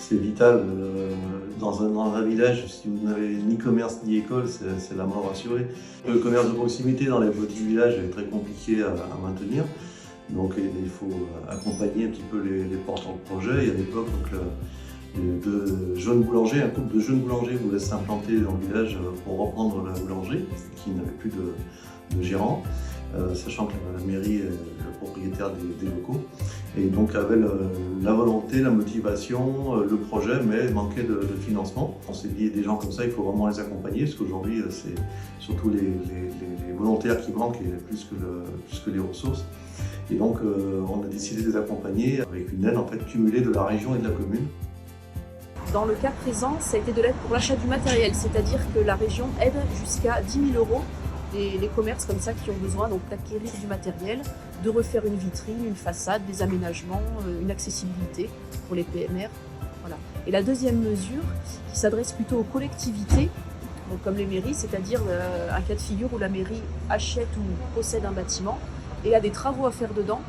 C'est vital. Dans un village, si vous n'avez ni commerce ni école, c'est la mort assurée. Le commerce de proximité dans les petits villages est très compliqué à maintenir. Donc il faut accompagner un petit peu les porteurs de projet. Et à l'époque, un couple de jeunes boulangers voulaient s'implanter dans le village pour reprendre la boulangerie, qui n'avait plus de gérant, sachant que la mairie est le propriétaire des locaux. Et donc avait la volonté, la motivation, le projet, mais manquait de financement. On s'est dit, des gens comme ça, il faut vraiment les accompagner, parce qu'aujourd'hui, c'est surtout les volontaires qui manquent, et plus que les ressources. Et donc, on a décidé de les accompagner avec une aide en fait, cumulée de la région et de la commune. Dans le cas présent, ça a été de l'aide pour l'achat du matériel, c'est-à-dire que la région aide jusqu'à 10 000 € les commerces comme ça qui ont besoin d'acquérir du matériel, de refaire une vitrine, une façade, des aménagements, une accessibilité pour les PMR. Voilà. Et la deuxième mesure, qui s'adresse plutôt aux collectivités, donc comme les mairies, c'est-à-dire un cas de figure où la mairie achète ou possède un bâtiment et a des travaux à faire dedans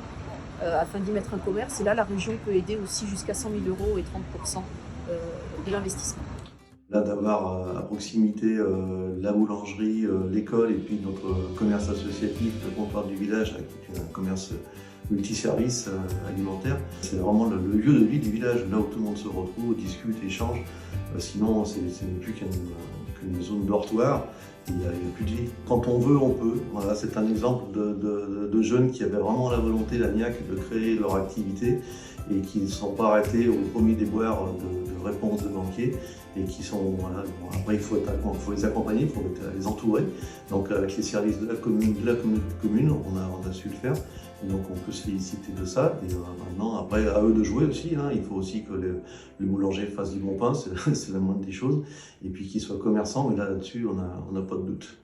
afin d'y mettre un commerce. Et là, la région peut aider aussi jusqu'à 100 000 € et 30% de l'investissement. Là, d'avoir à proximité la boulangerie, l'école et puis notre commerce associatif, le comptoir du village, qui est un commerce multiservice alimentaire, c'est vraiment le lieu de vie du village, là où tout le monde se retrouve, discute, échange. Sinon, ce n'est plus qu'une zone dortoir. Il n'y a plus de vie. Quand on veut, on peut. Voilà, c'est un exemple de jeunes qui avaient vraiment la volonté, la niaque, de créer leur activité et qui ne sont pas arrêtés au premier déboire de réponses de banquiers et qui sont, voilà, bon, après il faut les accompagner, il faut les entourer. Donc avec les services de la communauté de commune, on a su le faire. Et donc on peut se féliciter de ça. Et maintenant, après, à eux de jouer aussi. Hein. Il faut aussi que le boulanger fasse du bon pain, c'est la moindre des choses. Et puis qu'il soit commerçant, mais là-dessus, on n'a pas de doute.